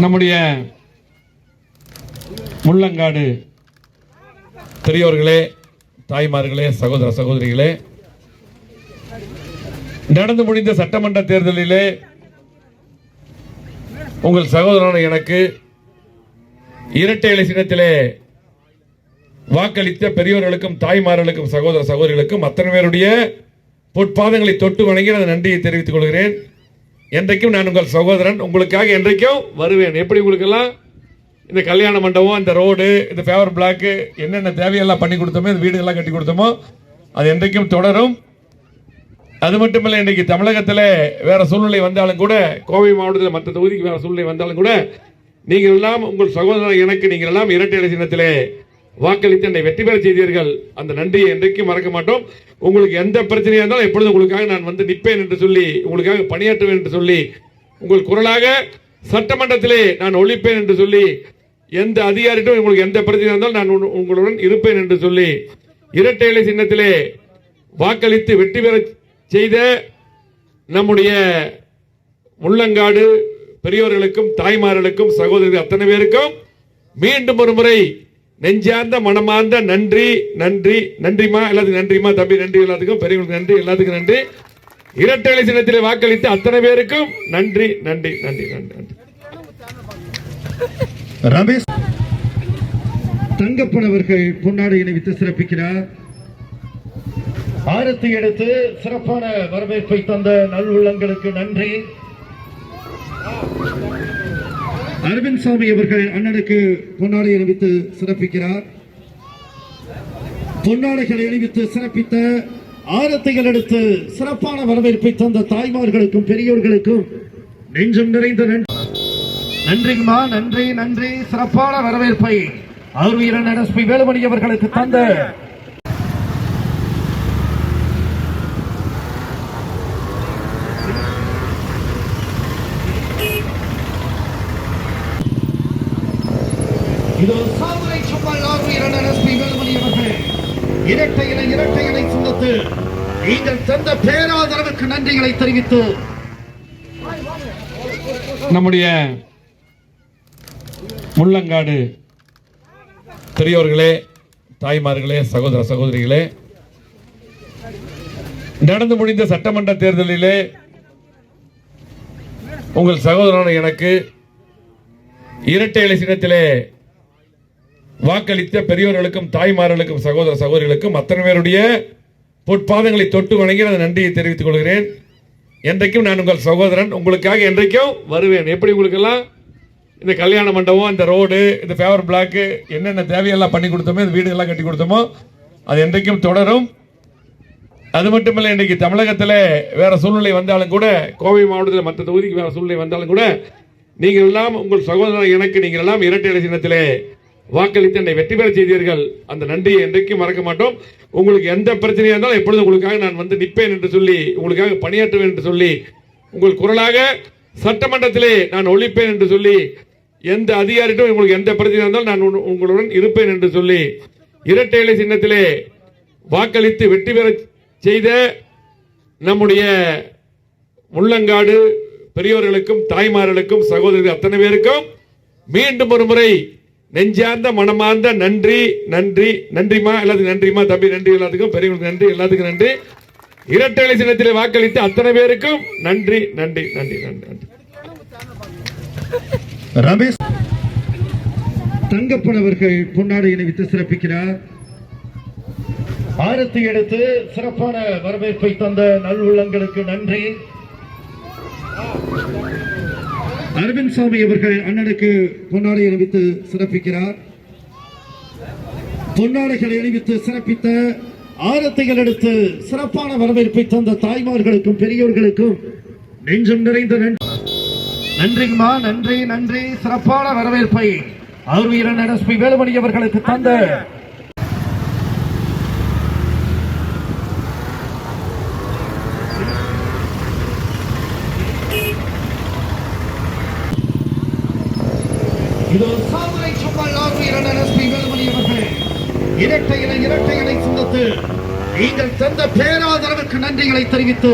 நம்முடைய முள்ளங்காடு பெரியோர்களே, தாய்மார்களே, சகோதர சகோதரிகளே, நடந்து முடிந்த சட்டமன்ற தேர்தலிலே உங்கள் சகோதரன் எனக்கு இரட்டை இலை சின்னத்திலே வாக்களித்த பெரியோர்களுக்கும் தாய்மார்களுக்கும் சகோதர சகோதரிகளுக்கும் அத்தனை பேருடைய பொற்பாதங்களை தொட்டு வணங்கி அந்த நன்றியை தெரிவித்துக் கொள்கிறேன். என்றைக்கும் நான் உங்கள் சகோதரன், உங்களுக்காக என்றைக்கும் வருவேன். எப்படி உங்களுக்கெல்லாம் இந்த கல்யாண மண்டபம், இந்த ரோடு, இந்த ஃபேவர் பிளாக்கு என்னென்ன தேவையெல்லாம் பண்ணி கொடுத்தோமோ, இந்த வீடுகள்லாம் கட்டி கொடுத்தோமோ அது என்றைக்கும் தொடரும். அது மட்டுமல்ல, இன்றைக்கு தமிழகத்தில் வேற சூழ்நிலை வந்தாலும் கூட, கோவை மாவட்டத்தில் மற்ற தொகுதிக்கு வேற சூழ்நிலை வந்தாலும் கூட, நீங்கள் எல்லாம் உங்கள் சகோதரர் எனக்கு நீங்கள் எல்லாம் இரட்டை இலை சின்னத்திலே வாக்களித்து என்னை வெற்றி பெற செய்தீர்கள். அந்த நன்றியை என்றைக்கும் மறக்க மாட்டோம். உங்களுக்கு எந்த பிரச்சனையாக இருந்தாலும் எப்பொழுதும் உங்களுக்காக நான் வந்து நிற்பேன் என்று சொல்லி, உங்களுக்காக பணியாற்றுவேன் என்று சொல்லி, உங்கள் குரலாக சட்டமன்றத்திலே நான் ஒழிப்பேன் என்று சொல்லி, எந்த அதிகாரிட்டும் உங்களுக்கு எந்த பிரச்சனையாக இருந்தாலும் நான் உங்களுடன் இருப்பேன் என்று சொல்லி, இரட்டை இலை சின்னத்திலே வாக்களித்து வெற்றி பெற செய்த நம்முடைய முள்ளங்காடு பெரியோர்களுக்கும் தாய்மார்களுக்கும் சகோதரர்கள் அத்தனை பேருக்கும் மீண்டும் ஒரு முறை நெஞ்சார்ந்த மனமார்ந்த நன்றி. நன்றி நன்றிமா, எல்லாத்துக்கும் நன்றிமா தம்பி, நன்றி எல்லாத்துக்கும், பெரியவங்களுக்கு நன்றி, எல்லாத்துக்கும் நன்றி. இரட்டை இலை சின்னத்திலே வாக்களித்து அத்தனை பேருக்கும் நன்றி நன்றி நன்றி நன்றி நன்றி. ரமேஷ் தங்கப்பன் அவர்கள் பொன்னாடை அணிவித்து சிறப்பிக்கிறார். ஆரத்தி எடுத்து சிறப்பான வரவேற்பை தந்த நல்வுள்ளங்களுக்கு நன்றி. அரவிந்த் சாமி அவர்கள் அண்ணனுக்கு பொன்னாடை அணிவித்து சிறப்பிக்கிறார். பொன்னாடைகளை அணிவித்து சிறப்பித்த, ஆரத்திகள் எடுத்து சிறப்பான வரவேற்பை தந்த தாய்மார்களுக்கும் பெரியோர்களுக்கும் நெஞ்சம் நிறைந்த நன்றிமா, நன்றி நன்றி. சிறப்பான வரவேற்பை ஆர்வீரன் எஸ்பி வேலுமணி அவர்களுக்கு தந்த இரட்டை இலை சின்னத்து நீங்கள் தந்த பேராதரவுக்கு நன்றிகளை தெரிவித்து நம்முடைய முள்ளங்காடு பெரியோர்களே, தாய்மார்களே, சகோதர சகோதரிகளே, நடந்து முடிந்த சட்டமன்ற தேர்தலிலே உங்கள் சகோதரன் எனக்கு இரட்டை இலை சின்னத்திலே வாக்களித்த பெரியோர்களுக்கும் தாய்மார்களுக்கும் சகோதர சகோதரிகளுக்கும் அத்தனை பேருடைய பொற்பாதங்களை தொட்டு வணங்கி அந்த நன்றியை தெரிவித்துக் கொள்கிறேன். என்றைக்கும் நான் உங்கள் சகோதரன், உங்களுக்காக என்றைக்கும் வருவேன். எப்படி உங்களுக்கெல்லாம் இந்த கல்யாண மண்டபம், இந்த ரோடு, இந்த ஃபேவர் பிளாக்கு என்னென்ன தேவையெல்லாம் பண்ணி கொடுத்தோமோ, இந்த வீடுகள்லாம் கட்டி கொடுத்தோமோ அது என்றைக்கும் தொடரும். அது மட்டுமல்ல, இன்றைக்கு தமிழகத்தில் வேற சூழ்நிலை வந்தாலும் கூட, கோவை மாவட்டத்தில் மற்ற தொகுதிக்கு வேற சூழ்நிலை வந்தாலும் கூட, நீங்கள் எல்லாம் உங்கள் சகோதரர் எனக்கு நீங்கள் எல்லாம் இரட்டை இலை சின்னத்திலே வாக்களித்து என்னை வெற்றி பெற செய்தீர்கள். அந்த நன்றியை என்றைக்கும் மறக்க மாட்டோம். உங்களுக்கு எந்த பிரச்சனையாக இருந்தாலும் எப்பொழுதும் உங்களுக்காக நான் வந்து நிற்பேன் என்று சொல்லி, உங்களுக்காக பணியாற்றுவேன் என்று சொல்லி, உங்கள் குரலாக சட்டமன்றத்திலே நான் ஒழிப்பேன் என்று சொல்லி, எந்த அதிகாரிட்டும் உங்களுக்கு எந்த பிரச்சனையாக இருந்தாலும் நான் உங்களுடன் இருப்பேன் என்று சொல்லி, இரட்டை இலை சின்னத்திலே வாக்களித்து வெற்றி பெற செய்த நம்முடைய முள்ளங்காடு பெரியோர்களுக்கும் தாய்மார்களுக்கும் சகோதரர்கள் அத்தனை பேருக்கும் மீண்டும் ஒரு முறை நெஞ்சார்ந்த மனமார்ந்த நன்றி நன்றி நன்றிமா, எல்லாத்துக்கும் நன்றிமா தம்பி, நன்றி எல்லாத்துக்கும், பெரியவங்களுக்கு நன்றி, எல்லாத்துக்கும் நன்றி. இரட்டை இலை சின்னத்திலே வாக்களித்து அத்தனை பேருக்கும் நன்றி நன்றி நன்றி நன்றி நன்றி. ரமேஷ் தங்கப்பன் அவர்கள் பொன்னாடை அணிவித்து சிறப்பிக்கிறார். ஆரத்தி எடுத்து சிறப்பான வரவேற்பை தந்த நல்வுள்ளங்களுக்கு நன்றி. அரவிந்த் சாமி அவர்கள் அண்ணனுக்கு பொன்னாடை அணிவித்து சிறப்பிக்கிறார். பொன்னாடைகளை அணிவித்து சிறப்பித்த, ஆரத்திகள் எடுத்து சிறப்பான வரவேற்பை தந்த தாய்மார்களுக்கும் பெரியோர்களுக்கும் நெஞ்சம் நிறைந்த நன்றிமா, நன்றி நன்றி. சிறப்பான வரவேற்பை ஆர்வீரன் எஸ்பி வேலுமணி அவர்களுக்கு தந்த இரட்டை இலை சின்னத்து நீங்கள் தந்த பேராதரவுக்கு நன்றிகளை தெரிவித்து